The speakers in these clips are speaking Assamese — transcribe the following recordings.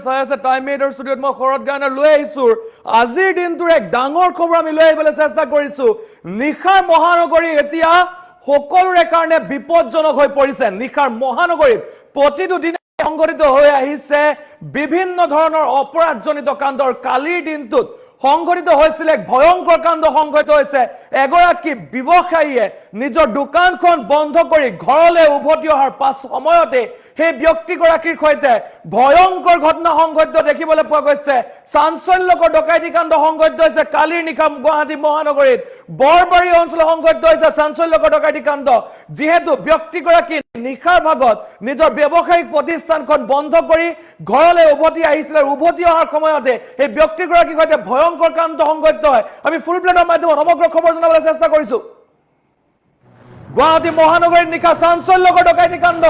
চাই আছে টাইম এইডৰ ষ্টুডিঅ'ত মই শৰৎ গায়নে লৈ আহিছো আজিৰ দিনটোৰ এক ডাঙৰ খবৰ আমি লৈ আহিবলৈ চেষ্টা কৰিছো নিখাৰ মহানগৰী এতিয়া সকলোৰে কাৰণে বিপদজনক হৈ পৰিছে নিখাৰ মহানগৰীত প্ৰতিটো দিনে সংঘটিত হৈ আহিছে বিভিন্ন ধৰণৰ অপৰাধজনিত কাণ্ডৰ কালিৰ দিনটোত সংঘটিত হৈছিল এক ভয়ংকৰ কাণ্ড সংঘটিত হৈছে এগৰাকী ব্যৱসায়ীয়ে নিজৰ দোকানখন বন্ধ কৰি ঘৰলৈ উভতি অহাৰ পাছ সময়তে সেই ব্যক্তিগৰাকীৰ সৈতে ভয়ংকৰ ঘটনা সংঘটিত দেখিবলৈ পোৱা গৈছে চাঞ্চল্যকৰ ডকাইতি কাণ্ড সংঘটিত হৈছে কালিৰ নিশা গুৱাহাটী মহানগৰীত বৰবাৰী অঞ্চলত সংঘটিত হৈছে চাঞ্চল্যকৰ ডকাইতি কাণ্ড যিহেতু ব্যক্তিগৰাকী নিশাৰ ভাগত নিজৰ ব্যৱসায়িক প্ৰতিষ্ঠানখন বন্ধ কৰি ঘৰলৈ উভতি আহিছিল উভতি অহাৰ সময়তে এই ব্যক্তিগৰাকীৰ সৈতে ভয়ংকৰ কাণ্ড সংঘটিত হয় আমি ফুল প্লেটৰ মাধ্যমত সমগ্ৰ খবৰ জনাবলৈ চেষ্টা কৰিছো গুৱাহাটী মহানগৰীৰ নিশা চাঞ্চল্যকৰ ডকাইতি কাণ্ড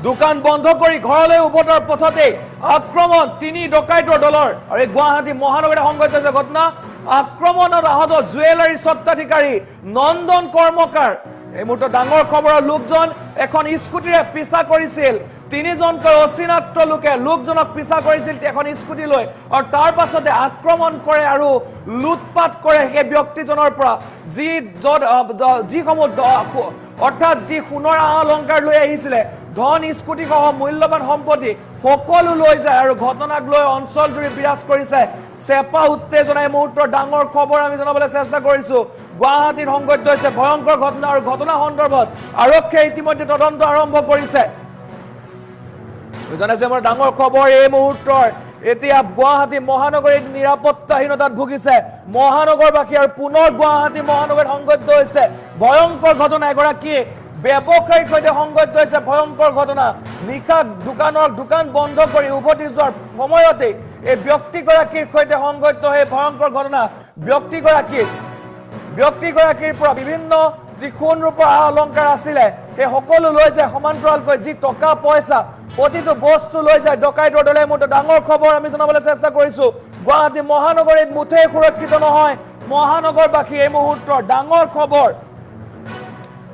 দোকান বন্ধ কৰি ঘৰলৈ উভতাৰ পথতে আক্ৰমণ তিনি ডকাইতৰ দলৰ আৰু এই গুৱাহাটী মহানগৰীত সংঘটিত হৈছে ঘটনা আক্ৰমণত আহত জুৱেলাৰী স্বত্বাধিকাৰী নন্দন কৰ্মকাৰ এই মুহূৰ্তত ডাঙৰ খবৰৰ লোকজন এখন স্কুটিৰে পিছা কৰিছিল তিনিজনকৈ অচিনাক্ত লোকজনক পিছা কৰিছিল এখন স্কুটি লৈ আৰু তাৰ পাছতে আক্ৰমণ কৰে আৰু লুটপাট কৰে সেই ব্যক্তিজনৰ পৰা যিসমূহ অৰ্থাৎ যি সোণৰ অলংকাৰ লৈ আহিছিলে ধন স্কুটি সহ মূল্যৱান সম্পত্তি সকলো লৈ যায় আৰু ঘটনাক লৈ অঞ্চল জুৰি বিৰাজ কৰিছে চেপা উত্তেজনা এই মুহূৰ্তৰ ডাঙৰ খবৰ আমি জনাবলৈ চেষ্টা কৰিছো গুৱাহাটীত সংঘটিত হৈছে ভয়ংকৰ ঘটনা আৰু ঘটনা সন্দৰ্ভত আৰক্ষীয়ে ইতিমধ্যে তদন্ত আৰম্ভ কৰিছে জানাইছে আমাৰ ডাঙৰ খবৰ এই মুহূৰ্তৰ এতিয়া গুৱাহাটী মহানগৰীত নিৰাপত্তাহীনতাত ভুগিছে মহানগৰবাসী আৰু পুনৰ গুৱাহাটী মহানগৰীত সংঘটিত হৈছে ভয়ংকৰ ঘটনা এগৰাকী ব্যৱসায়ীৰ সৈতে সংঘটিত হৈছে ভয়ংকৰ ঘটনা নিশা দোকান বন্ধ কৰি উভতি যোৱাৰ সময়তে এই ব্যক্তিগৰাকীৰ সৈতে সংঘটিত হৈ ভয়ংকৰ ঘটনা ব্যক্তিগৰাকীৰ পৰা বিভিন্ন যি সোণ ৰূপৰ অলংকাৰ আছিলে সেই সকলো লৈ যায় সমান্তৰালকৈ যি টকা পইচা প্ৰতিটো বস্তু লৈ যায় ডকাইতৰ দলে মুঠতে ডাঙৰ খবৰ আমি জনাবলৈ চেষ্টা কৰিছো গুৱাহাটী মহানগৰীত মুঠেই সুৰক্ষিত নহয় মহানগৰবাসী এই মুহূৰ্তৰ ডাঙৰ খবৰ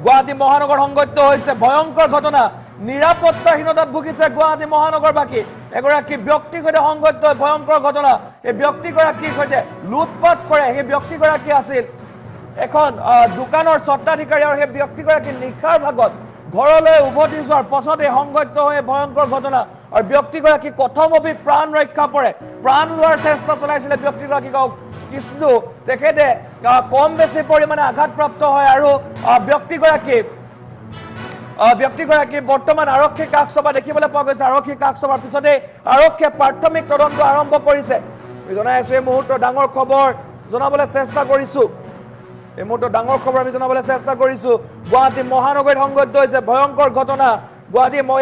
গুৱাহাটী মহানগৰ সংঘটিত হৈছে ভয়ংকৰ ঘটনা নিৰাপত্তাহীনতাত ভুগিছে গুৱাহাটী মহানগৰবাসী এগৰাকী ব্যক্তিৰ সৈতে সংঘটিত ভয়ংকৰ ঘটনা এই ব্যক্তিগৰাকীৰ সৈতে লুটপাট কৰে সেই ব্যক্তিগৰাকী আছিল এখন দোকানৰ স্বত্বাধিকাৰী আৰু সেই ব্যক্তিগৰাকী নিশাৰ ভাগত ঘৰলৈ উভতি যোৱাৰ পাছতে সংঘটিত হৈ ভয়ংকৰ ঘটনা আৰু ব্যক্তিগৰাকী কথমপি প্ৰাণ ৰক্ষা পৰে প্ৰাণ লোৱাৰ চেষ্টা চলাইছিলে ব্যক্তিগৰাকীক কিন্তু তেখেতে কম বেছি পৰিমাণে আঘাতপ্ৰাপ্ত হয় আৰু ব্যক্তিগৰাকী বৰ্তমান আৰক্ষী কাষ চপা দেখিবলৈ পোৱা গৈছে আৰক্ষী কাষ চপাৰ পিছতে আৰক্ষীয়ে প্ৰাথমিক তদন্ত আৰম্ভ কৰিছে জনাই আছো এই মুহূৰ্তৰ ডাঙৰ খবৰ জনাবলৈ চেষ্টা কৰিছো এই মুহূৰ্তৰ ডাঙৰ খবৰ আমি জনাবলৈ চেষ্টা কৰিছো গুৱাহাটী মহানগৰীত সংঘটিত হৈছে ভয়ংকৰ ঘটনা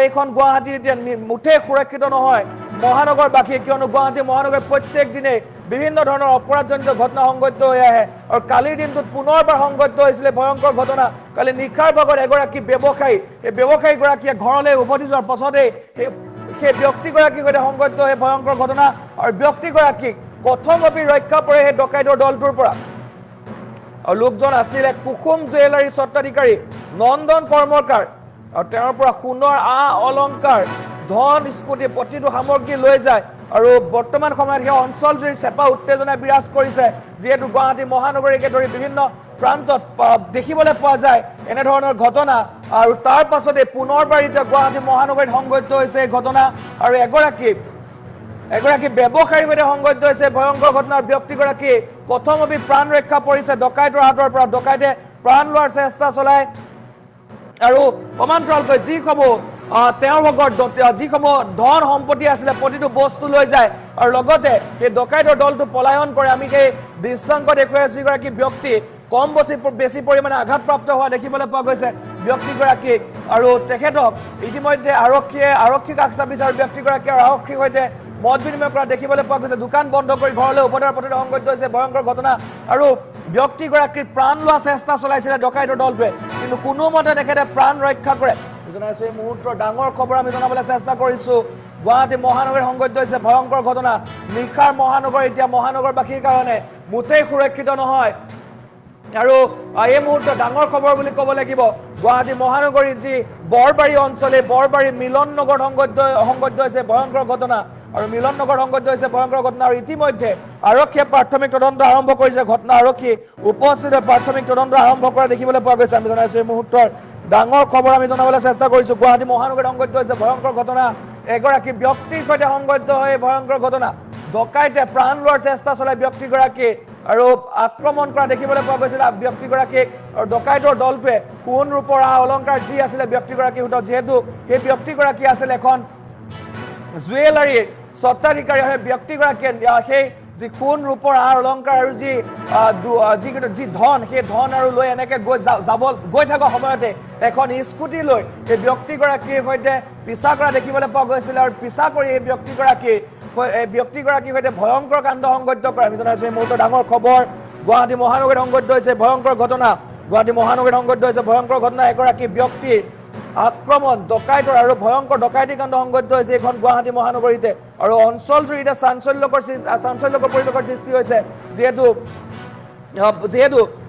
এইখন গুৱাহাটী এতিয়া মুঠেই সুৰক্ষিত নহয় মহানগৰবাসী কিয়নো গুৱাহাটী মহানগৰীত প্ৰত্যেক দিনে বিভিন্ন ধৰণৰ অপৰাধজনিত ঘটনা সংঘটিত হৈ আহে আৰু কালিৰ দিনটোত পুনৰবাৰ সংঘটিত হৈছিলে ভয়ংকৰ ঘটনা কালি নিশাৰ ভাগত এগৰাকী ব্যৱসায়ী এই ব্যৱসায়ীগৰাকীয়ে ঘৰলৈ উভতি যোৱাৰ পাছতে সেই ব্যক্তিগৰাকীৰ সৈতে সংঘটিত হৈ ভয়ংকৰ ঘটনা আৰু ব্যক্তিগৰাকীক কথমপি ৰক্ষা পৰে সেই ডকাইতৰ দলটোৰ পৰা আৰু লোকজন আছিলে কুসুম জুৱেলাৰী স্বত্বাধিকাৰী নন্দন কৰ্মকাৰ আৰু তেওঁৰ পৰা সোণৰ অলংকাৰ ধন স্কুটি প্ৰতিটো সামগ্ৰী লৈ যায় আৰু বৰ্তমান সময়ত সেই অঞ্চল জুৰি চেপা উত্তেজনা বিৰাজ কৰিছে যিহেতু গুৱাহাটী মহানগৰীকে ধৰি বিভিন্ন প্ৰান্তত দেখিবলৈ পোৱা যায় এনেধৰণৰ ঘটনা আৰু তাৰ পাছতে পুনৰবাৰ এতিয়া গুৱাহাটী মহানগৰীত সংঘটিত হৈছে এই ঘটনা আৰু এগৰাকী ব্যৱসায়ীৰ সৈতে সংঘটিত হৈছে ভয়ংকৰ ঘটনাৰ ব্যক্তিগৰাকী প্ৰথমতে প্ৰাণ ৰক্ষা পৰিছে ডকাইতৰ হাতৰ পৰা ডকাইতে প্ৰাণ লোৱাৰ চেষ্টা চলায় আৰু সমান্তৰালকৈ যিসমূহ তেওঁৰ ভাগৰ যিসমূহ ধন সম্পত্তি আছিলে প্ৰতিটো বস্তু লৈ যায় আৰু লগতে সেই ডকাইতৰ দলটো পলায়ন কৰে আমি সেই দৃশ্যাংক দেখুৱাই আছো যিগৰাকী ব্যক্তি কম বেছি পৰিমাণে আঘাতপ্ৰাপ্ত হোৱা দেখিবলৈ পোৱা গৈছে ব্যক্তিগৰাকীক আৰু তেখেতক ইতিমধ্যে আৰক্ষী কাষ চাপিছে আৰু ব্যক্তিগৰাকী আৰু আৰক্ষীৰ সৈতে মত বিনিময় কৰা দেখিবলৈ পোৱা গৈছে দোকান বন্ধ কৰি ঘৰলৈ উভতাৰ পথতে সংঘটিত হৈছে ভয়ংকৰ ঘটনা আৰু ব্যক্তিগৰাকীৰ প্ৰাণ লোৱা চেষ্টা চলাইছিলে ডকাইতৰ দলটোৱে কিন্তু কোনোমতে তেখেতে প্ৰাণ ৰক্ষা কৰে জনাইছো এই মুহূৰ্তৰ ডাঙৰ খবৰ আমি জনাবলৈ চেষ্টা কৰিছো গুৱাহাটী মহানগৰীত সংঘটিত হৈছে ভয়ংকৰ ঘটনা নিশাৰ মহানগৰ এতিয়া মহানগৰবাসীৰ কাৰণে মুঠেই সুৰক্ষিত নহয় আৰু এই মুহূৰ্তত ডাঙৰ খবৰ বুলি ক'ব লাগিব গুৱাহাটী মহানগৰীৰ যি বৰবাৰী অঞ্চলে বৰবাৰী মিলন নগৰ সংঘটিত হৈছে ভয়ংকৰ ঘটনা আৰু মিলন নগৰ সংঘটিত হৈছে ভয়ংকৰ ঘটনা আৰু ইতিমধ্যে আৰক্ষীয়ে প্ৰাথমিক তদন্ত আৰম্ভ কৰিছে ঘটনা আৰক্ষী উপস্থিত প্ৰাথমিক তদন্ত আৰম্ভ কৰা দেখিবলৈ পোৱা গৈছে আমি জনাইছো এই মুহূৰ্তৰ ডাঙৰ খবৰ আমি জনাবলৈ চেষ্টা কৰিছো গুৱাহাটী মহানগৰীত সংঘটিত হৈছে ভয়ংকৰ ঘটনা এগৰাকী ব্যক্তিৰ সৈতে সংঘটিত হয় ভয়ংকৰ ঘটনা ডকাইতে প্ৰাণ লোৱাৰ চেষ্টা চলাই ব্যক্তিগৰাকী আৰু আক্ৰমণ কৰা দেখিবলৈ পোৱা গৈছিল ব্যক্তিগৰাকীক আৰু ডকাইতৰ দলটোৱে সোণ ৰূপৰ অলংকাৰ যি আছিলে ব্যক্তিগৰাকীৰ হাতত যিহেতু সেই ব্যক্তিগৰাকী আছিল এখন জুৱেলাৰীৰ স্বত্বাধিকাৰী হয় ব্যক্তিগৰাকীয়ে সেই যি সোণ ৰূপৰ অলংকাৰ আৰু যি ধন সেই ধন আৰু লৈ এনেকে গৈ থকা সময়তে এখন স্কুটি লৈ এই ব্যক্তিগৰাকীৰ সৈতে পিছা কৰা দেখিবলৈ পোৱা গৈছিল আৰু পিছা কৰি এই ব্যক্তিগৰাকীৰ সৈতে ভয়ংকৰ কাণ্ড সংঘটিত কৰা আমি জনাইছো এই মুহূৰ্তত ডাঙৰ খবৰ গুৱাহাটী মহানগৰীত সংঘটিত হৈছে ভয়ংকৰ ঘটনা গুৱাহাটী মহানগৰীত সংঘটিত হৈছে ভয়ংকৰ ঘটনা এগৰাকী ব্যক্তিৰ আক্ৰমণ ডকাইতৰ আৰু ভয়ংকৰ ডকাইতি কাণ্ড সংঘটিত হৈছে এইখন গুৱাহাটী মহানগৰীতে আৰু অঞ্চলজুৰি এতিয়া চাঞ্চল্যকৰ পৰিৱেশৰ সৃষ্টি হৈছে যিহেতু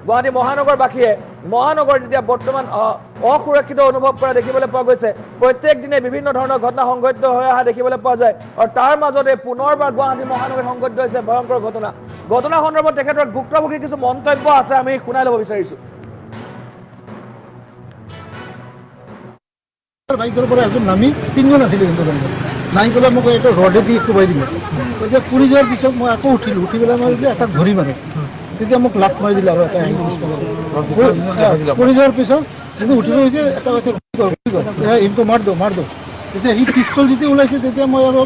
গুৱাহাটী মহানগৰবাসীয়ে মহানগৰত এতিয়া বৰ্তমান অসুৰক্ষিত অনুভৱ কৰা দেখিবলৈ পোৱা গৈছে প্ৰত্যেক দিনে বিভিন্ন ধৰণৰ ঘটনা সংঘটিত হৈ অহা দেখিবলৈ পোৱা যায় আৰু তাৰ মাজতে পুনৰবাৰ গুৱাহাটী মহানগৰীত সংঘটিত হৈছে ভয়ংকৰ ঘটনা সন্দৰ্ভত তেখেতৰ ভুক্তভোগীৰ কিছু মন্তব্য আছে আমি শুনাই ল'ব বিচাৰিছো বাইকের উপরে একজন নামি তিনজন আছিল কিন্তু নাই পেলাই মোক একটা রডে দিয়ে কোবাই দিলে এতিয়া পুরি যাওয়ার পিছত মই আকৌ উঠিলো উঠি পেলাই মই এটা ধৰি মাৰে তেতিয়া মোক লাত মাৰি দিলে আৰু এটা পুৰি যাওয়াৰ পিছত কিন্তু উঠি গৈছে এটা কৈছে ইনকো মাৰ দো তেতিয়া সি পিষ্টল যেতিয়া ওলাইছে তেতিয়া মই আৰু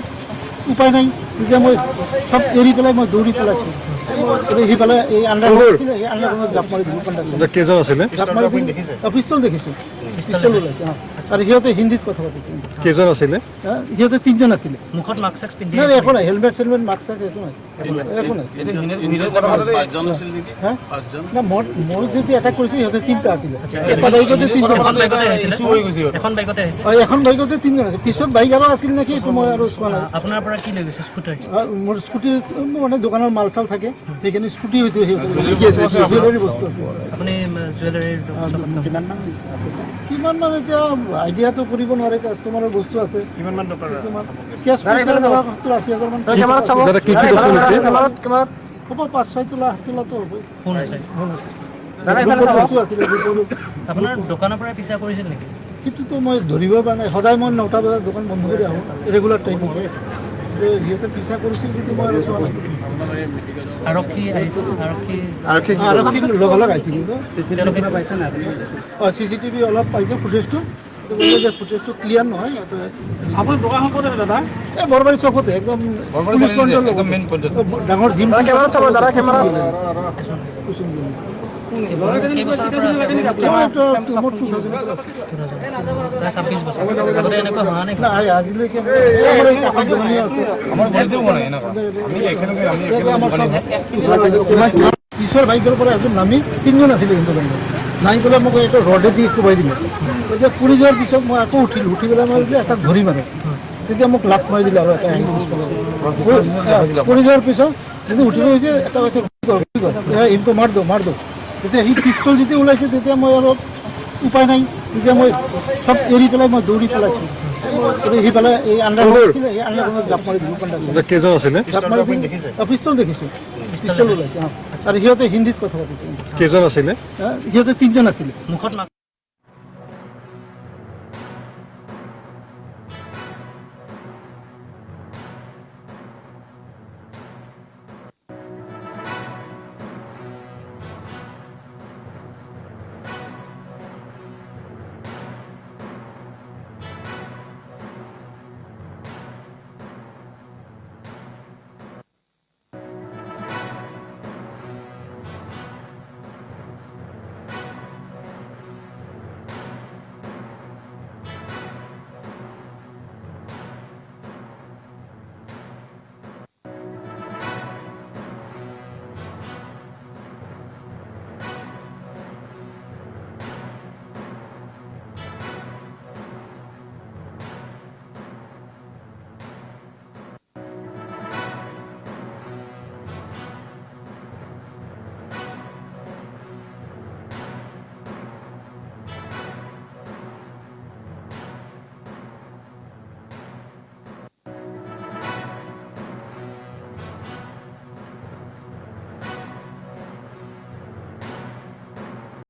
উপায় নাই তেতিয়া মই সব এৰি পেলাই মই দৌৰি পেলাইছো সিফালে এই আণ্ডাৰগ্ৰাউণ্ডত জাপ মাৰি দিলোঁ কণ্ডাক্টৰ কেইজন আছিলে জাপ মাৰি পিষ্টল দেখিছোঁ পিষ্টল ওলাইছে আৰু সিহঁতে হিন্দীত কথা পাতিছে কেইজন আছিলে সিহঁতে তিনিজন আছিলে মুখত মাস্ক পিন্ধি নাই একো নাই হেলমেট চেলমেট মাস্ক একো নাই না মোৰ যদি এটাক কৰিছে সিহঁতে তিনিটা আছিলে এটা বাইকতে তিনিজন এখন বাইকতে তিনিজন আছে পিছত বাইক আৰু আছিল নেকি এইটো মই আৰু চোৱা নাই আপোনাৰ পৰা কি লৈ গৈছে স্কুটাৰ মোৰ স্কুটি মানে দোকানৰ মাল চাল থাকে সেইখিনি স্কুটি হয়তো জুৱেলাৰী বস্তু আছে আপুনি জুৱেলাৰীৰ কিমান মানে এতিয়া আইডিয়াটো কৰিব নোৱাৰে কাষ্টমাৰৰ বস্তু আছে কিমানমান টকাৰ কেছ পইচা ৮০,০০০ মান দাদা কি কি বস্তু লৈছে হ'ব ৫-৬ তোলা ৮ তোলাটো হ'ব ফোন আছে বস্তু আছিলে আপোনাৰ দোকানৰ পৰা পিছা কৰিছিল নেকি সেইটোতো মই ধৰিব পৰা নাই সদায় মই ৯টা বজাত দোকান বন্ধ কৰি আহোঁ ৰেগুলাৰ টাইমত সিহঁতে পিছা কৰিছিল যদি মই আৰু চোৱা নাছিলোঁ আৰক্ষী আহিছিল আৰক্ষী লগ আহিছে কিন্তু চিচিটিভি অলপ পাইছে ফুটেজটো ফুটেজটো ক্লিয়াৰ নহয় আপোনাৰ দোকানখন ক'ত আছে দাদা এই বৰবাৰী চকতে একদম ডাঙৰ জিম দাদা কেমেৰা আজিলৈকে পিছৰ বাইকৰ পৰা একজন নামি তিনিজন আছিলে কিন্তু নাই পেলাই মোক এটা ৰডে দি কোবাই দিলে তেতিয়া পুৰি যোৱাৰ পিছত মই আকৌ উঠিলোঁ উঠি পেলাই মই এটা ধৰি মাৰে তেতিয়া মোক লাত মাৰি দিলে আৰু এটা পুৰি যোৱাৰ পিছত যদি উঠি গৈছে এটা কৈছে ইনকো মাৰ দো তেতিয়া সি পিষ্টল যেতিয়া ওলাইছে তেতিয়া মই আৰু উপায় নাই তেতিয়া মই সব এৰি পেলাই মই দৌৰি পেলাইছোঁ সিফালে এই আণ্ডাৰগ্ৰাউণ্ডত জাপ মাৰি দিলোঁ কণ্ডাক্টৰ কেইজন আছিলে জাপ মাৰি পিষ্টল দেখিছোঁ পিষ্টল ওলাইছে আৰু সিহঁতে হিন্দীত কথা পাতিছে কেইজন আছিলে সিহঁতে তিনিজন আছিলে মুখত